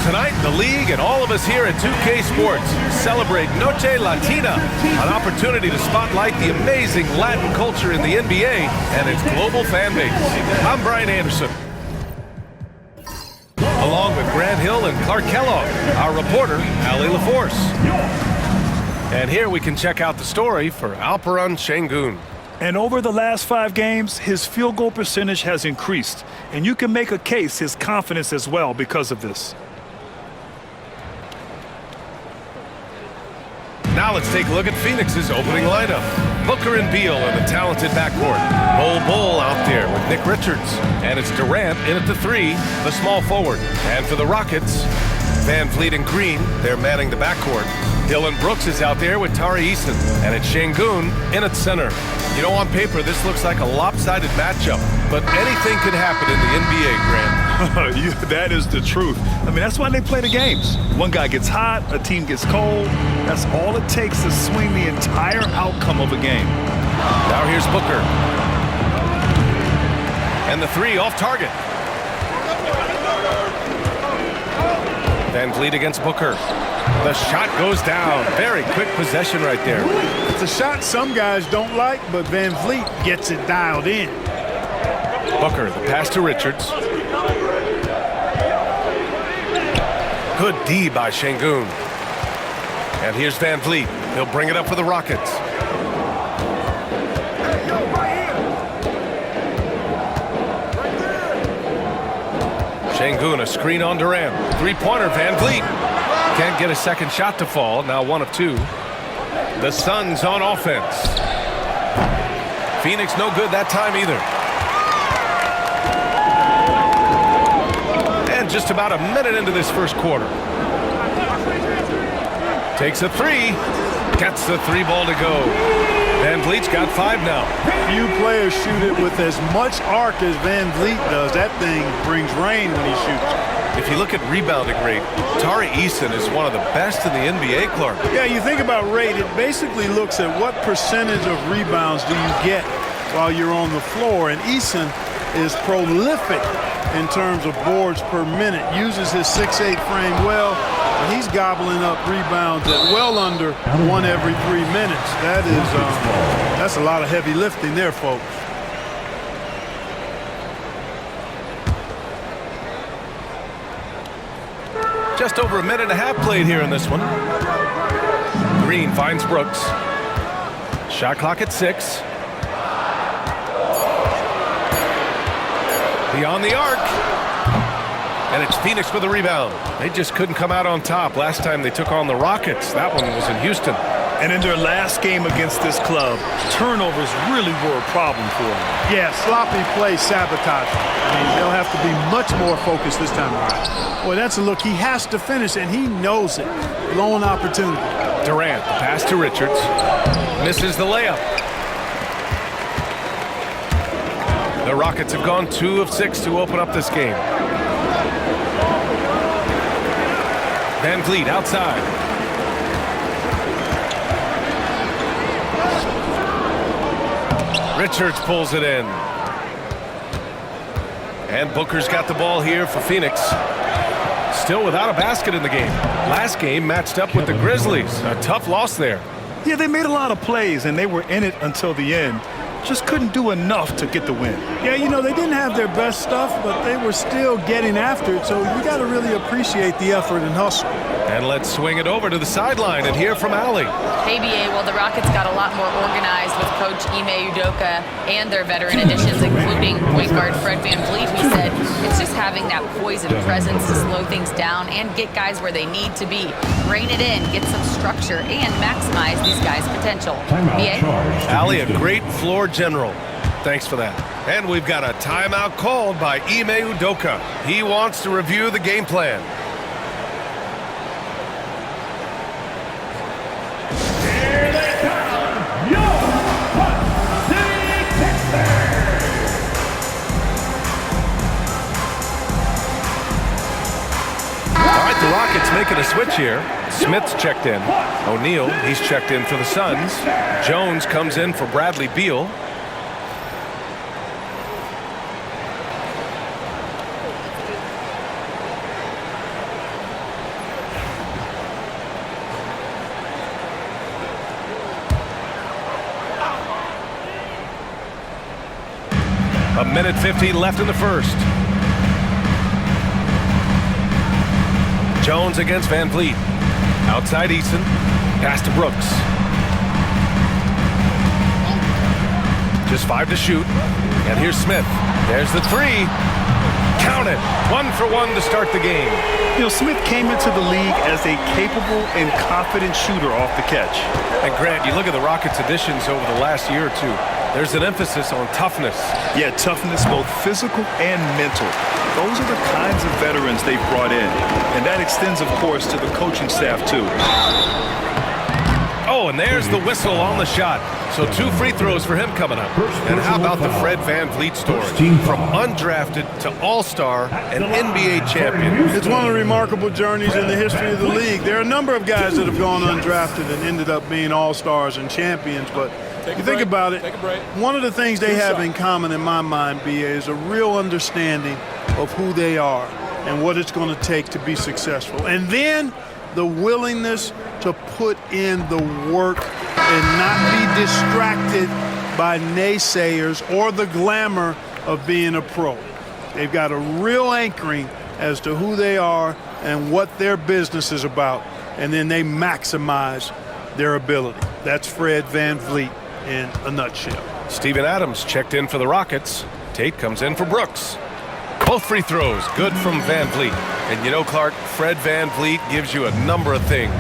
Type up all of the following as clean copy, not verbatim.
Tonight, the league and all of us here at 2K Sports celebrate Noche Latina, an opportunity to spotlight the amazing Latin culture in the NBA and its global fan base. I'm Brian Anderson, along with Grant Hill and Clark Kellogg, our reporter, Ali LaForce. And here we can check out the story for Alperen Şengün. And over the last 5 games, his field goal percentage has increased. And you can make a case his confidence as well because of this. Now let's take a look at Phoenix's opening lineup. Booker and Beal in the talented backcourt. Bol out there with Nick Richards. And it's Durant in at the 3, the small forward. And for the Rockets, Van Vliet and Green, they're manning the backcourt. Dylan Brooks is out there with Tari Eason. And it's Şengün in at center. You know, on paper, this looks like a lopsided matchup. But anything could happen in the NBA, Grant. That is the truth. I mean, that's why they play the games. One guy gets hot, a team gets cold. That's all it takes to swing the entire outcome of a game. Now here's Booker. And the 3 off target. Van Vliet against Booker. The shot goes down. Very quick possession right there. It's a shot some guys don't like, but Van Vliet gets it dialed in. Booker, the pass to Richards. Good D by Şengün. And here's Van Vliet. He'll bring it up for the Rockets. Şengün, a screen on Durant. 3-pointer, Van Vliet. Can't get a second shot to fall. Now 1 of 2. The Suns on offense. Phoenix no good that time either. And just about a minute into this first quarter. Takes a 3. Gets the 3 ball to go. Van Vliet's got 5 now. Few players shoot it with as much arc as Van Vliet does. That thing brings rain when he shoots. If you look at rebounding rate, Tari Eason is one of the best in the NBA, Clark. Yeah, you think about rate, it basically looks at what percentage of rebounds do you get while you're on the floor. And Eason is prolific in terms of boards per minute. Uses his 6'8" frame well, and he's gobbling up rebounds at well under 1 every 3 minutes. That's a lot of heavy lifting there, folks. Just over a minute and a half played here in this one. Green finds Brooks. Shot clock at 6. Beyond the arc. And it's Phoenix with the rebound. They just couldn't come out on top last time they took on the Rockets. That one was in Houston. And in their last game against this club, turnovers really were a problem for them. Yeah, sloppy play sabotage. I mean, they'll have to be much more focused this time around. Boy, that's a look. He has to finish, and he knows it. Blown opportunity. Durant, the pass to Richards. Misses the layup. The Rockets have gone 2 of 6 to open up this game. Van Vliet outside. Richards pulls it in. And Booker's got the ball here for Phoenix. Still without a basket in the game. Last game matched up with the Grizzlies. A tough loss there. Yeah, they made a lot of plays, and they were in it until the end. Just couldn't do enough to get the win. Yeah, you know, they didn't have their best stuff, but they were still getting after it, so you got to really appreciate the effort and hustle. And let's swing it over to the sideline and hear from Ali. Hey, BA, well, the Rockets got a lot more organized with Coach Ime Udoka and their veteran additions, including point guard Fred Van Vliet, who said it's just having that poise and presence to slow things down and get guys where they need to be. Rein it in, get some structure, and maximize these guys' potential. BA? Ali, a great floor general. Thanks for that. And we've got a timeout called by Ime Udoka. He wants to review the game plan. Here they come, your City Pistons! All right, the Rockets making a switch here. Smith's checked in. O'Neal, he's checked in for the Suns. Jones comes in for Bradley Beal. A minute 50 left in the first. Jones against Van Vliet. Outside Eason. Pass to Brooks. Just 5 to shoot. And here's Smith. There's the three. Count it. 1 for 1 to start the game. You know, Smith came into the league as a capable and confident shooter off the catch. And Grant, you look at the Rockets' additions over the last year or two. There's an emphasis on toughness. Yeah, toughness, both physical and mental. Those are the kinds of veterans they've brought in. And that extends, of course, to the coaching staff, too. Oh, and there's the whistle on the shot. So 2 free throws for him coming up. And how about the Fred Van Vliet story? From undrafted to all-star and NBA champion. It's one of the remarkable journeys in the history of the league. There are a number of guys that have gone undrafted and ended up being all-stars and champions, but you think about it, one of the things they have in common in my mind, B.A., is a real understanding of who they are and what it's going to take to be successful. And then the willingness to put in the work and not be distracted by naysayers or the glamour of being a pro. They've got a real anchoring as to who they are and what their business is about, and then they maximize their ability. That's Fred Van Vliet in a nutshell. Steven Adams checked in for the Rockets. Tate comes in for Brooks. Both free throws good from Van Vliet. And you know, Clark, Fred Van Vliet gives you a number of things.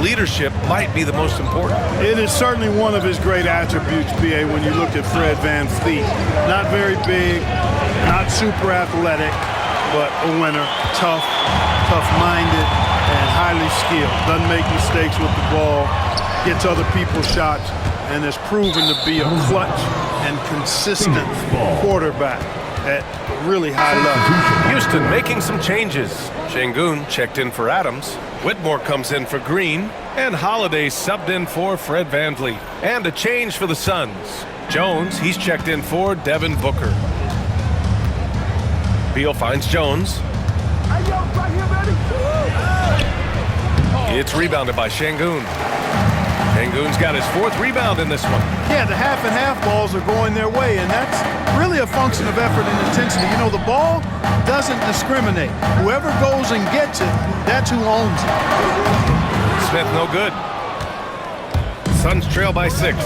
Leadership might be the most important. It is certainly one of his great attributes, B.A., when you look at Fred Van Vliet. Not very big, not super athletic, but a winner, tough-minded, and highly skilled. Doesn't make mistakes with the ball, gets other people's shots, and has proven to be a clutch and consistent quarterback at really high level. Houston making some changes. Şengün checked in for Adams. Whitmore comes in for Green. And Holiday subbed in for Fred Van Vliet. And a change for the Suns. Jones, he's checked in for Devin Booker. Beal finds Jones. It's rebounded by Şengün. Şengün's got his 4th rebound in this one. Yeah, the half-and-half balls are going their way, and that's really a function of effort and intensity. You know, the ball doesn't discriminate. Whoever goes and gets it, that's who owns it. Smith no good. Suns trail by 6.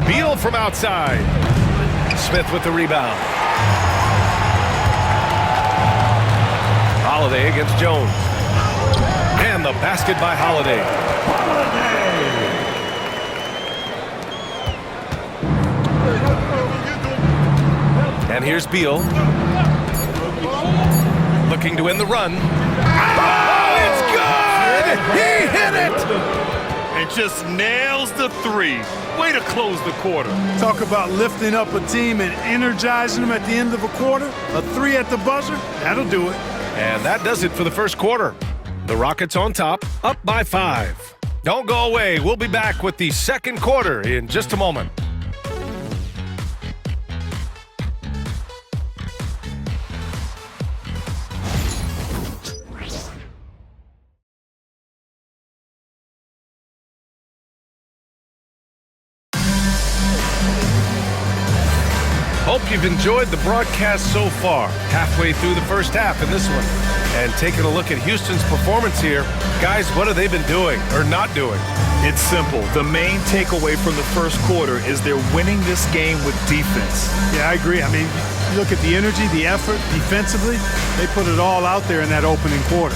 Beal from outside. Smith with the rebound. Holiday against Jones. And the basket by Holiday. And here's Beal. Looking to win the run. Oh, it's good! He hit it! And just nails the three. Way to close the quarter. Talk about lifting up a team and energizing them at the end of a quarter. A 3 at the buzzer, that'll do it. And that does it for the first quarter. The Rockets on top, up by 5. Don't go away. We'll be back with the second quarter in just a moment. Hope you've enjoyed the broadcast so far. Halfway through the first half in this one. And taking a look at Houston's performance here. Guys, what have they been doing or not doing? It's simple. The main takeaway from the first quarter is they're winning this game with defense. Yeah, I agree. I mean, you look at the energy, the effort, defensively, they put it all out there in that opening quarter.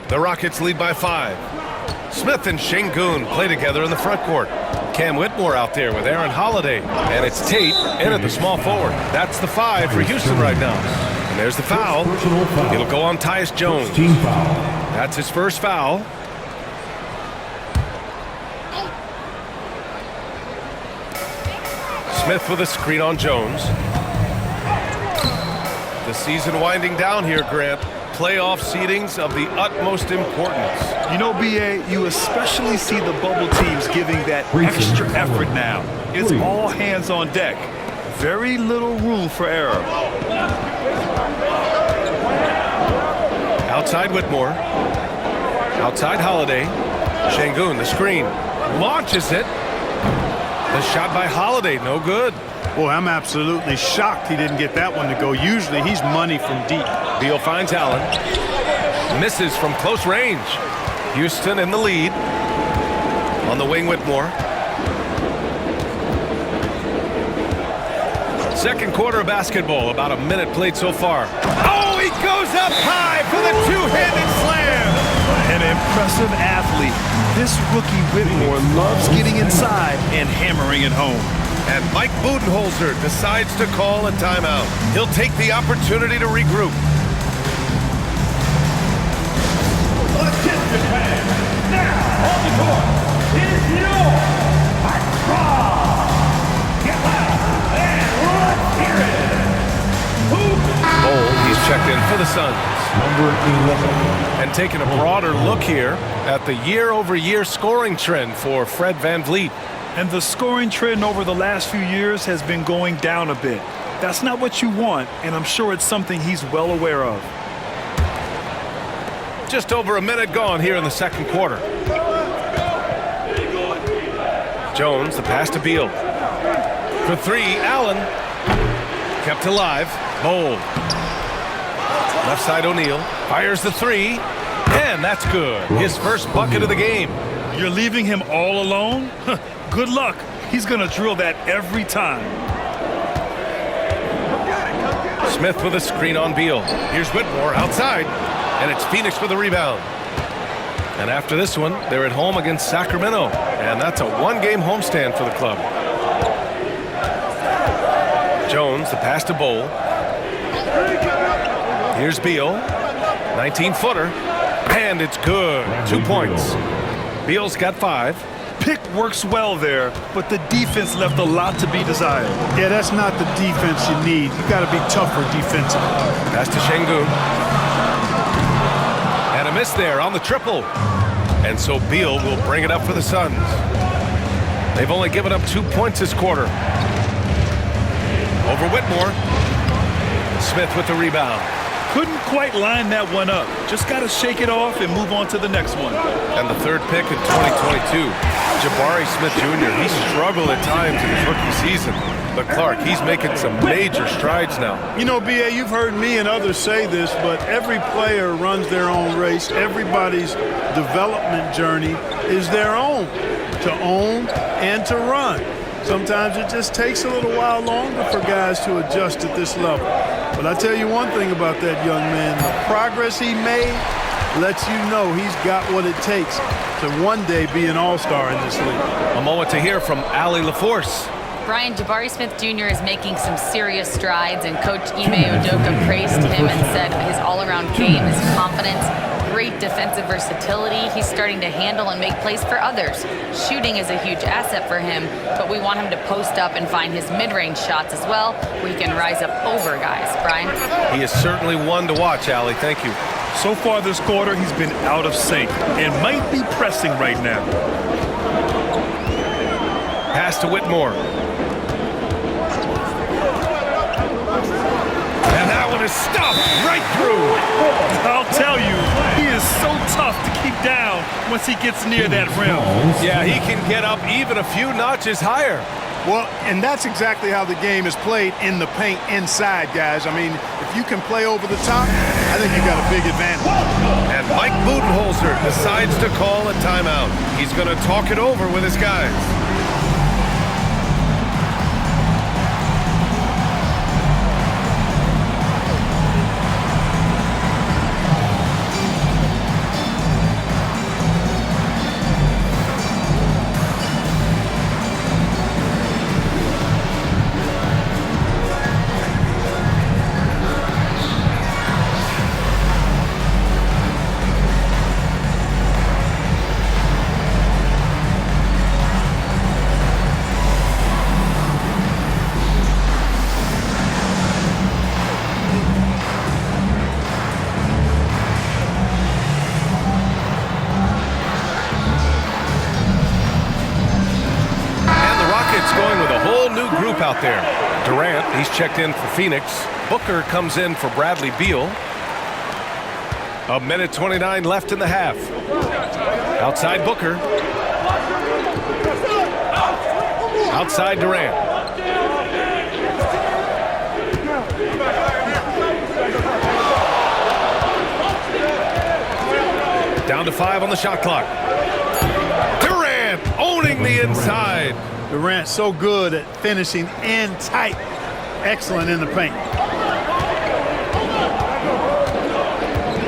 The Rockets lead by 5. Smith and Şengün play together in the front court. Cam Whitmore out there with Aaron Holiday. And it's Tate in at the small forward. That's the 5 for Houston right now. And there's the foul. It'll go on Tyus Jones. That's his first foul. Smith with a screen on Jones. The season winding down here, Grant. Playoff seedings of the utmost importance. You know, B.A., you especially see the bubble teams giving that extra effort now. It's all hands on deck. Very little room for error. Outside Whitmore. Outside Holiday. Şengün, the screen. Launches it. The shot by Holiday, no good. Boy, I'm absolutely shocked he didn't get that one to go. Usually he's money from deep. Beal finds Allen. Misses from close range. Houston in the lead. On the wing, Whitmore. Second quarter of basketball, about a minute played so far. Oh, he goes up high for the two-handed slam. An impressive athlete. This rookie Whitmore loves getting inside and hammering it home. And Mike Budenholzer decides to call a timeout. He'll take the opportunity to regroup. Attention fans, now on the court is your Get loud and let's hear it. Bowl, he's checked in for the Suns. Number 11. And taking a broader look here at the year-over-year scoring trend for Fred VanVleet. And the scoring trend over the last few years has been going down a bit. That's not what you want, and I'm sure it's something he's well aware of. Just over a minute gone here in the second quarter. Jones, the pass to Beal. For three, Allen. Kept alive. Bold. Left side O'Neal. Fires the three. And that's good. His first bucket of the game. You're leaving him all alone? Good luck. He's going to drill that every time. Smith with a screen on Beal. Here's Whitmore outside. And it's Phoenix with the rebound. And after this one, they're at home against Sacramento. And that's a one-game homestand for the club. Jones, the pass to Bowl. Here's Beal. 19-footer. And it's good. 2 points. Beal's got 5. Pick works well there, but the defense left a lot to be desired. Yeah, that's not the defense you need. You got to be tougher defensively. Pass to Şengün. And a miss there on the triple. And so Beal will bring it up for the Suns. They've only given up 2 points this quarter. Over Whitmore. Smith with the rebound. Couldn't quite line that one up. Just got to shake it off and move on to the next one. And the third pick in 2022, Jabari Smith Jr. He struggled at times in his rookie season. But Clark, he's making some major strides now. You know, B.A., you've heard me and others say this, but every player runs their own race. Everybody's development journey is their own, to own and to run. Sometimes it just takes a little while longer for guys to adjust at this level. But I tell you one thing about that young man, the progress he made lets you know he's got what it takes to one day be an all-star in this league. A moment to hear from Allie LaForce. Brian, Jabari Smith Jr. is making some serious strides, and Coach Ime Udoka praised him and said his all-around game, his confidence, great defensive versatility. He's starting to handle and make plays for others. Shooting is a huge asset for him, but we want him to post up and find his mid-range shots as well, where he can rise up over guys. Brian? He is certainly one to watch, Allie. Thank you. So far this quarter, he's been out of sync and might be pressing right now. Pass to Whitmore. And that one is stopped right through. I'll tell you, he is so tough to keep down once he gets near that rim. Yeah, he can get up even a few notches higher. Well, and that's exactly how the game is played in the paint inside, guys. I mean, if you can play over the top, I think you got a big advantage. And Mike Budenholzer decides to call a timeout. He's going to talk it over with his guys. Going with a whole new group out there. Durant, he's checked in for Phoenix. Booker comes in for Bradley Beal. 1:29 left in the half. Outside Booker. Outside Durant. Down to 5 on the shot clock. Durant owning the inside. Durant so good at finishing in tight. Excellent in the paint.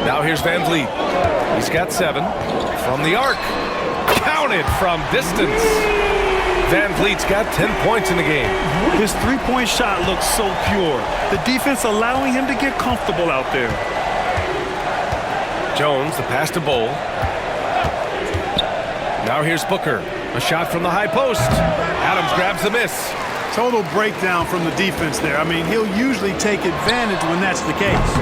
Now here's Van Vliet. He's got 7 from the arc. Counted from distance. Van Vliet's got 10 points in the game. His three-point shot looks so pure. The defense allowing him to get comfortable out there. Jones, the pass to Bol. Now here's Booker. A shot from the high post. Adams grabs the miss. Total breakdown from the defense there. I mean, he'll usually take advantage when that's the case.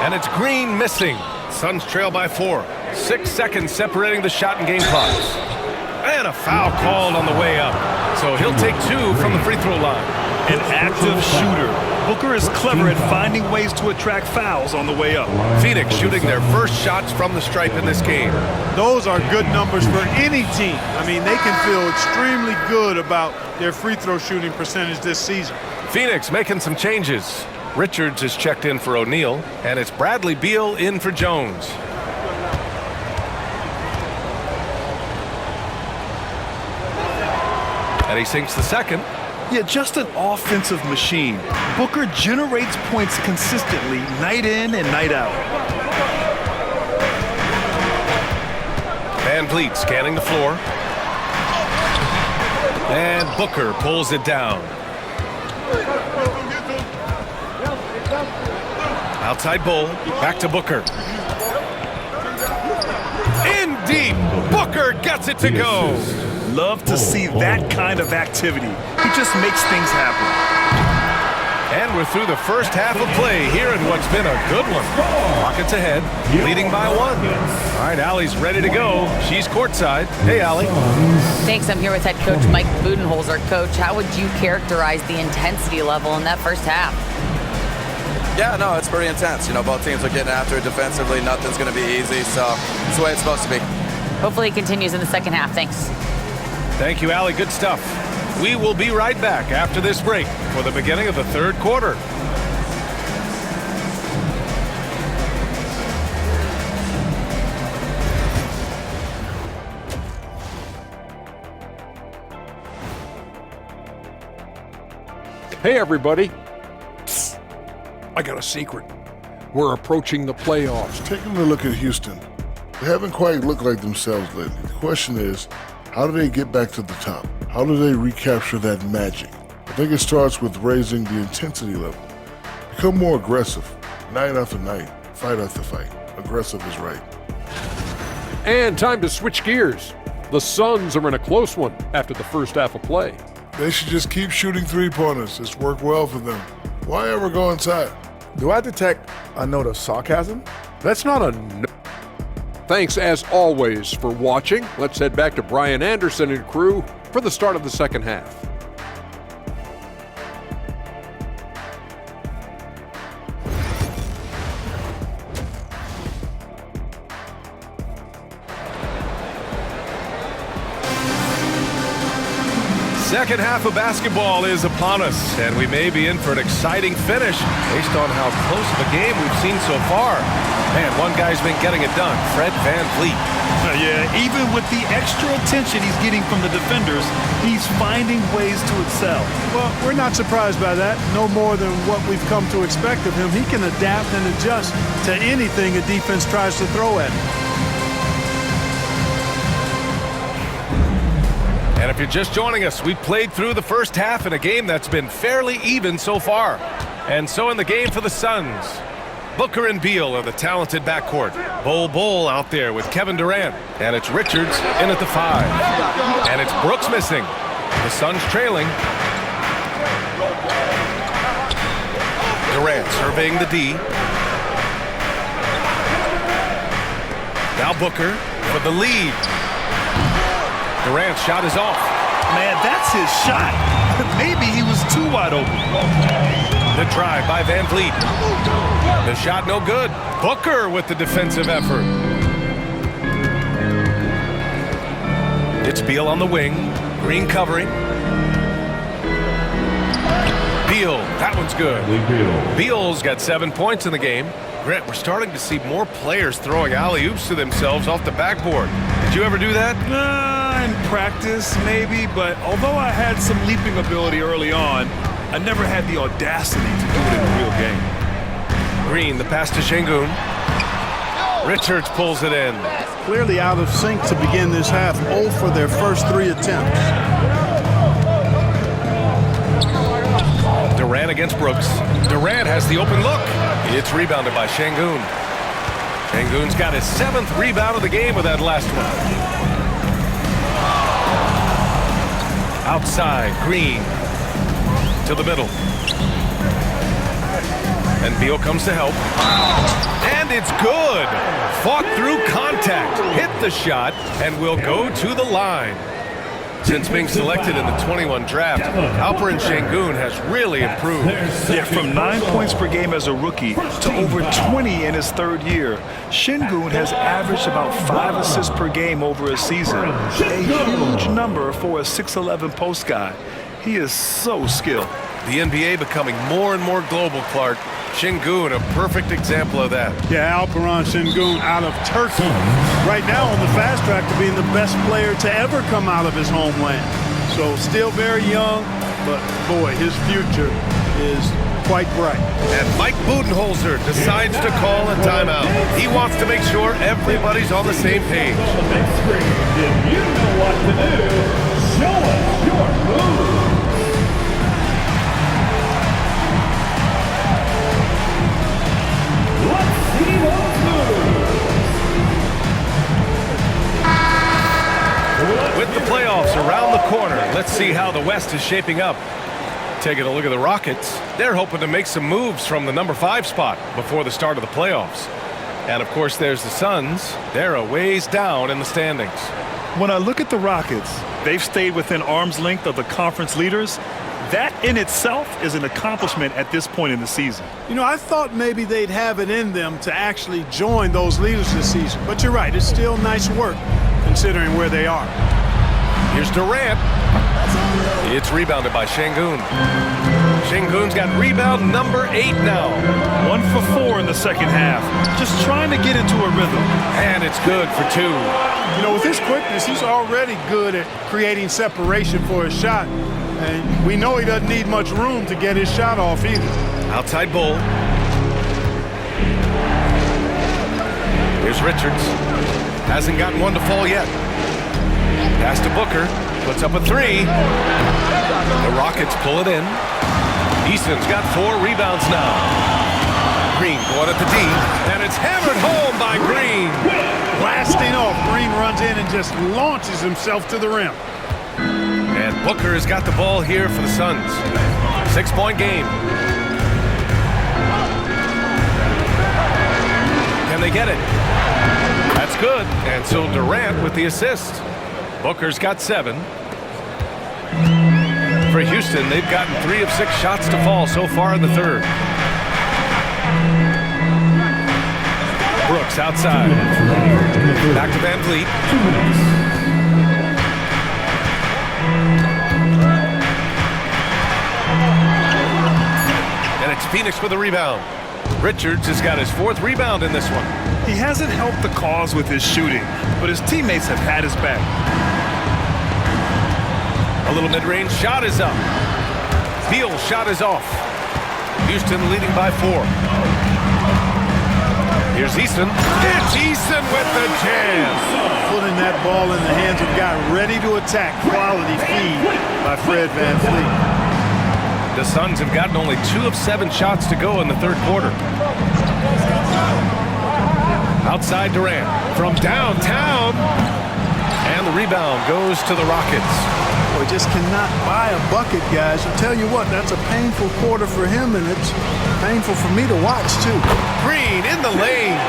And it's Green missing. Suns trail by 4. 6 seconds separating the shot and game clocks. And a foul called on the way up. So he'll take 2 from the free throw line. An active shooter. Booker is clever at finding ways to attract fouls on the way up. Phoenix shooting their first shots from the stripe in this game. Those are good numbers for any team. I mean, they can feel extremely good about their free throw shooting percentage this season. Phoenix making some changes. Richards is checked in for O'Neal, and it's Bradley Beal in for Jones. And he sinks the second. Yeah, just an offensive machine. Booker generates points consistently, night in and night out. Van Vliet scanning the floor. And Booker pulls it down. Outside Bol, back to Booker. In deep, Booker gets it to go. Love to see that kind of activity. He just makes things happen. And we're through the first half of play here in what's been a good one. Rockets ahead, leading by 1. All right, Allie's ready to go. She's courtside. Hey, Allie. Thanks. I'm here with head coach Mike Budenholzer. Coach, how would you characterize the intensity level in that first half? Yeah, no, it's pretty intense. You know, both teams are getting after it defensively. Nothing's going to be easy, so it's the way it's supposed to be. Hopefully it continues in the second half. Thanks. Thank you, Allie. Good stuff. We will be right back after this break for the beginning of the third quarter. Hey, everybody. I got a secret. We're approaching the playoffs. Taking a look at Houston, they haven't quite looked like themselves lately. The question is, how do they get back to the top? How do they recapture that magic? I think it starts with raising the intensity level. Become more aggressive, night after night, fight after fight. Aggressive is right. And time to switch gears. The Suns are in a close one after the first half of play. They should just keep shooting three-pointers. It's worked well for them. Why ever go inside? Do I detect a note of sarcasm? That's not a Thanks, as always, for watching. Let's head back to Brian Anderson and crew for the start of the second half. Second half of basketball is upon us, and we may be in for an exciting finish based on how close of a game we've seen so far. Man, one guy's been getting it done, Fred Van Vliet. Yeah, even with the extra attention he's getting from the defenders, he's finding ways to excel. Well, we're not surprised by that. No more than what we've come to expect of him. He can adapt and adjust to anything a defense tries to throw at him. And if you're just joining us, we played through the first half in a game that's been fairly even so far. And so in the game for the Suns, Booker and Beal are the talented backcourt. Bol out there with Kevin Durant. And it's Richards in at the 5. And it's Brooks missing. The Suns trailing. Durant surveying the D. Now Booker for the lead. Durant's shot is off. Man, that's his shot. Maybe he was too wide open. The drive by Van Vliet. The shot no good. Booker with the defensive effort. It's Beal on the wing. Green covering. Beal, that one's good. Beal's got 7 points in the game. Grant, we're starting to see more players throwing alley-oops to themselves off the backboard. Did you ever do that? In practice, maybe, but although I had some leaping ability early on, I never had the audacity to do it in a real game. Green, the pass to Şengün. Richards pulls it in. Clearly out of sync to begin this half. 0 for their first 3 attempts. Durant against Brooks. Durant has the open look. It's rebounded by Şengün. Şengün's got his 7th rebound of the game with that last one. Outside, Green to the middle. And Beal comes to help. And it's good. Fought through contact, hit the shot, and will go to the line. Since being selected in the 21 draft, Alperen Şengün has really improved. Yeah, from 9 points per game as a rookie to over 20 in his 3rd year. Şengün has averaged about 5 assists per game over a season. A huge number for a 6'11 post guy. He is so skilled. The NBA becoming more and more global, Clark. Şengün, a perfect example of that. Yeah, Alperen Şengün out of Turkey. Right now on the fast track to being the best player to ever come out of his homeland. So still very young, but boy, his future is quite bright. And Mike Budenholzer decides to call a timeout. He wants to make sure everybody's on the same page. On the big screen, if you know what to do, show us your move. Let's see those moves. With the playoffs around the corner, let's see how the West is shaping up. Taking a look at the Rockets, they're hoping to make some moves from the number 5 spot before the start of the playoffs. And of course, there's the Suns. They're a ways down in the standings. When I look at the Rockets, they've stayed within arm's length of the conference leaders. That in itself is an accomplishment at this point in the season. You know, I thought maybe they'd have it in them to actually join those leaders this season. But you're right, it's still nice work considering where they are. Here's Durant. It's rebounded by Şengün. Şengün's got rebound number 8 now. 1 for 4 in the second half. Just trying to get into a rhythm. And it's good for 2. You know, with his quickness, he's already good at creating separation for his shot. And we know he doesn't need much room to get his shot off either. Outside Bull. Here's Richards. Hasn't gotten one to fall yet. Pass to Booker. Puts up a 3. The Rockets pull it in. Easton's got 4 rebounds now. Green going at the D. And it's hammered home by Green. Blasting off. Green runs in and just launches himself to the rim. And Booker has got the ball here for the Suns. 6-point game. Can they get it? That's good. And so Durant with the assist. Booker's got 7. For Houston, they've gotten 3 of 6 shots to fall so far in the 3rd. Brooks outside. Back to Van Vliet. And it's Phoenix with a rebound. Richards has got his 4th rebound in this one. He hasn't helped the cause with his shooting, but his teammates have had his back. A little mid-range shot is up. Beal's shot is off. Houston leading by 4. Here's Easton. It's Easton with the jam. Putting that ball in the hands of a guy ready to attack. Quality feed by Fred Van Vliet. The Suns have gotten only 2 of 7 shots to go in the 3rd quarter. Outside Durant from downtown. And the rebound goes to the Rockets. Boy, just cannot buy a bucket, guys. I tell you what, that's a painful quarter for him, and it's painful for me to watch, too. Green in the lane.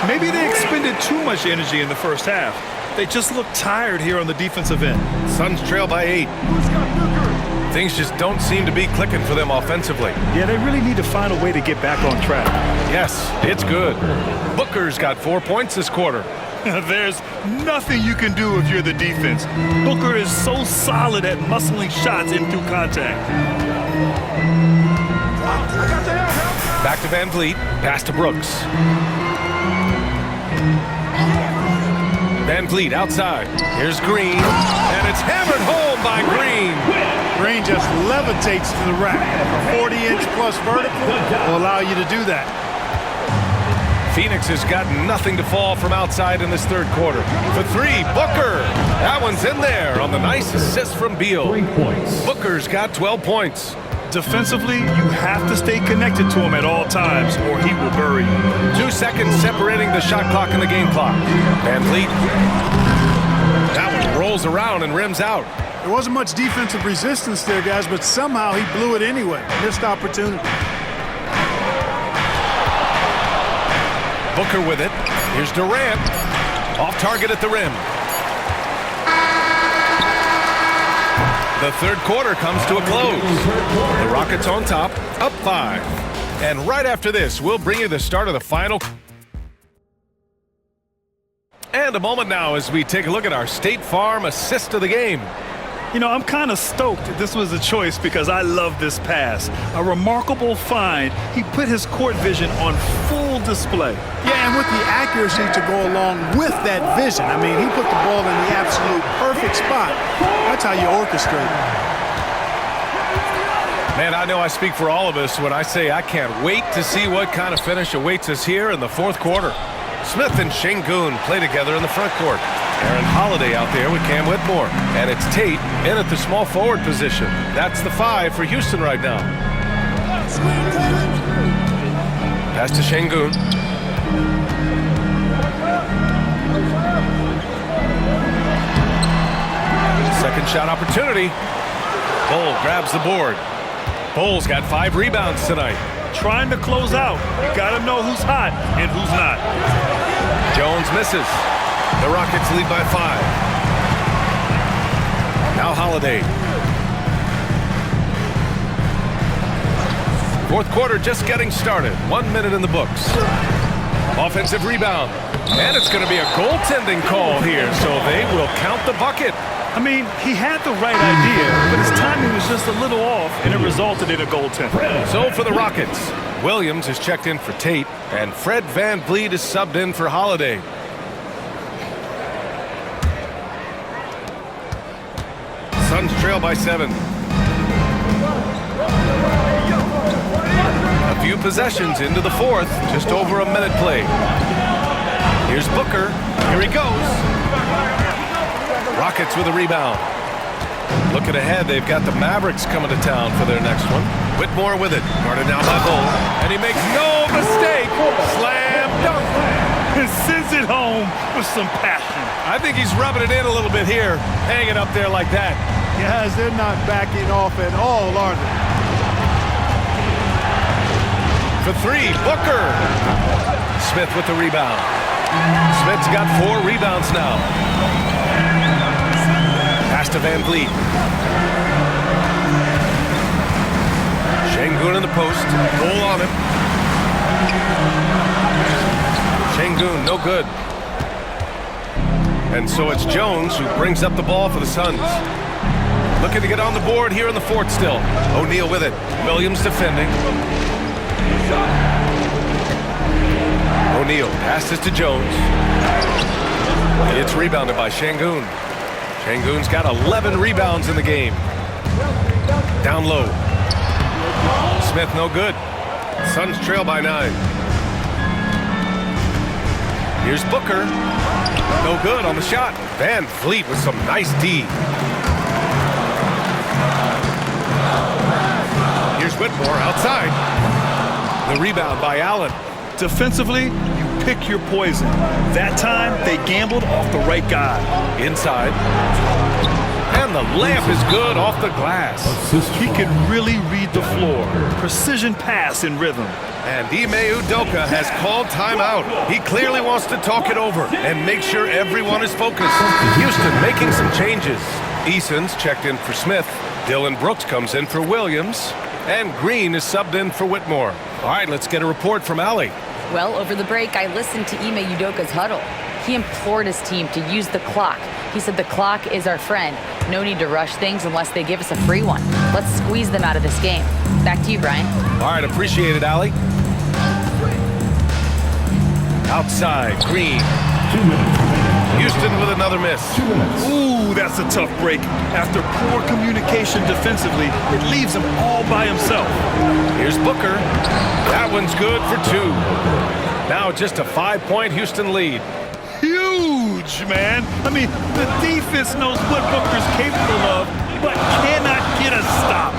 Maybe they expended too much energy in the first half. They just look tired here on the defensive end. Suns trail by 8. Things just don't seem to be clicking for them offensively. Yeah, they really need to find a way to get back on track. Yes, it's good. Booker's got 4 points this quarter. There's nothing you can do if you're the defense. Booker is so solid at muscling shots in through contact. Back to Van Vliet. Pass to Brooks. Van Vliet outside. Here's Green. And it's hammered home by Green. Green just levitates to the rack. A 40-inch plus vertical will allow you to do that. Phoenix has got nothing to fall from outside in this third quarter. For three, Booker. That one's in there on the nice assist from Beal. 3 points. Booker's got 12 points. Defensively, you have to stay connected to him at all times or he will bury you. 2 seconds separating the shot clock and the game clock. Van Vliet. That one rolls around and rims out. There wasn't much defensive resistance there, guys, but somehow he blew it anyway. Missed opportunity. Booker with it. Here's Durant. Off target at the rim. The third quarter comes to a close. The Rockets on top, up 5. And right after this, we'll bring you the start of the final. And a moment now as we take a look at our State Farm assist of the game. You know, I'm kind of stoked this was a choice because I love this pass. A remarkable find. He put his court vision on full display. Yeah, and with the accuracy to go along with that vision. I mean, he put the ball in the absolute perfect spot. That's how you orchestrate it. Man, I know I speak for all of us when I say I can't wait to see what kind of finish awaits us here in the fourth quarter. Smith and Şengün play together in the front court. Aaron Holiday out there with Cam Whitmore. And it's Tate in at the small forward position. That's the 5 for Houston right now. Pass to Şengün. Second shot opportunity. Bull grabs the board. Bull's got 5 rebounds tonight. Trying to close out. You got to know who's hot and who's not. Jones misses. The Rockets lead by 5. Now Holiday. Fourth quarter just getting started. 1 minute in the books. Offensive rebound. And it's going to be a goaltending call here, so they will count the bucket. I mean, he had the right idea, but his timing was just a little off, and it resulted in a goaltender. So for the Rockets, Williams is checked in for Tate, and Fred Van Vliet is subbed in for Holiday. Suns trail by 7. A few possessions into the fourth, just over a minute played. Here's Booker. Here he goes. Rockets with a rebound. Looking ahead, they've got the Mavericks coming to town for their next one. Whitmore with it. Guarded now by Bull. And he makes no mistake. Slam dunk. And sends it home with some passion. I think he's rubbing it in a little bit here. Hanging up there like that. Guys, they're not backing off at all, are they? For 3, Booker. Smith with the rebound. Smith's got 4 rebounds now. Pass to Van Vliet. Şengün in the post. Bull on him. Şengün, no good. And so it's Jones who brings up the ball for the Suns. Looking to get on the board here in the fourth still. O'Neal with it. Williams defending. O'Neal passes to Jones. It's rebounded by Şengün. Şengün's got 11 rebounds in the game. Down low. Smith no good. Suns trail by 9. Here's Booker. No good on the shot. Van Vliet with some nice D. Here's Whitmore outside. The rebound by Allen. Defensively, you pick your poison. That time, they gambled off the right guy. Inside. And the layup is good off the glass. He can really read the floor. Precision pass in rhythm. And Ime Udoka has called timeout. He clearly wants to talk it over and make sure everyone is focused. Houston making some changes. Eason's checked in for Smith. Dylan Brooks comes in for Williams. And Green is subbed in for Whitmore. All right, let's get a report from Allie. Well, over the break, I listened to Ime Udoka's huddle. He implored his team to use the clock. He said the clock is our friend. No need to rush things unless they give us a free one. Let's squeeze them out of this game. Back to you, Brian. All right, appreciate it, Allie. Outside, Green. 2 minutes. Houston with another miss. 2 minutes. Ooh, that's a tough break. After poor communication defensively, it leaves him all by himself. Here's Booker. That one's good for 2. Now just a 5-point Houston lead. Huge, man. I mean, the defense knows what Booker's capable of, but cannot get a stop.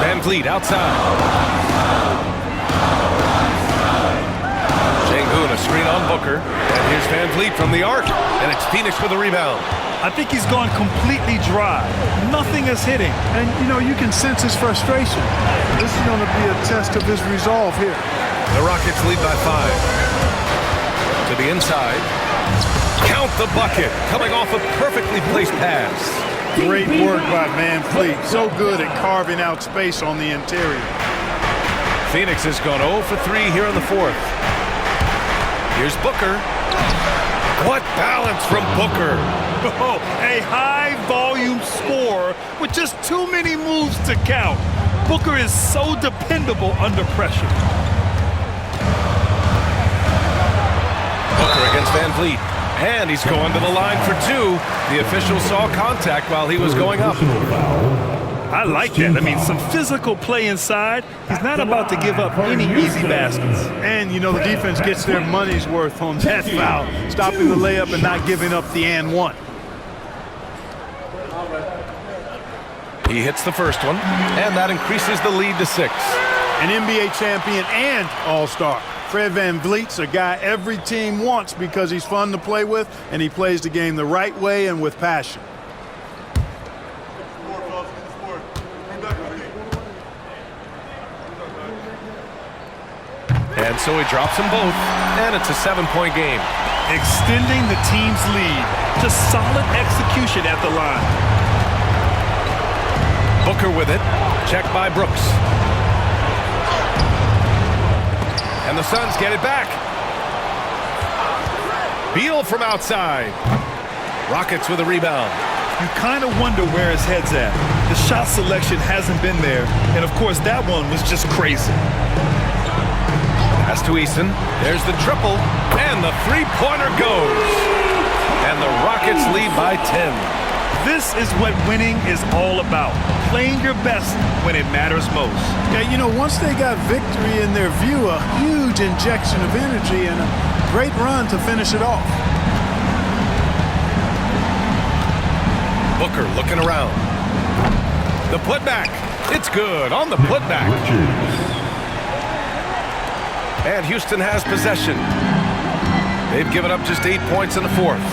Van Vliet outside. Şengün, a screen on Booker. And here's Van Vliet from the arc. And it's Phoenix with the rebound. I think he's gone completely dry. Nothing is hitting. And, you know, you can sense his frustration. This is going to be a test of his resolve here. The Rockets lead by 5. To the inside. Count the bucket. Coming off a perfectly placed pass. Great work by Van Vliet. So good at carving out space on the interior. Phoenix has gone 0 for 3 here in the 4th. Here's Booker. What balance from Booker. Oh, a high-volume scorer with just too many moves to count. Booker is so dependable under pressure. Booker against Van Vliet. And he's going to the line for 2. The official saw contact while he was going up. I like that. I mean, some physical play inside. He's not about to give up any easy baskets. And, you know, the defense gets their money's worth on that foul, stopping the layup and not giving up the and one. He hits the first one, and that increases the lead to 6. An NBA champion and all-star. Fred Van Vliet's a guy every team wants because he's fun to play with and he plays the game the right way and with passion. And so he drops them both, and it's a 7-point game. Extending the team's lead. Just solid execution at the line. Booker with it. Check by Brooks. And the Suns get it back. Beal from outside. Rockets with a rebound. You kind of wonder where his head's at. The shot selection hasn't been there. And, of course, that one was just crazy. Pass to Eason. There's the triple. And the three-pointer goes. And the Rockets lead by 10. This is what winning is all about. Playing your best when it matters most. Yeah, you know, once they got victory in their view, a huge injection of energy and a great run to finish it off. Booker looking around. The putback. It's good on the putback. And Houston has possession. They've given up just 8 points in the 4th.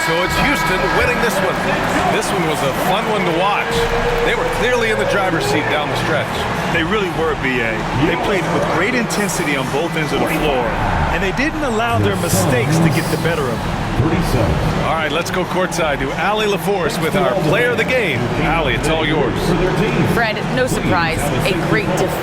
So it's Houston winning this one. This one was a fun one to watch. They were clearly in the driver's seat down the stretch. They really were, B.A. They played with great intensity on both ends of the floor, and they didn't allow their mistakes to get the better of them. All right, let's go courtside to Allie LaForce with our player of the game. Allie, it's all yours. Fred, no surprise, a great defense.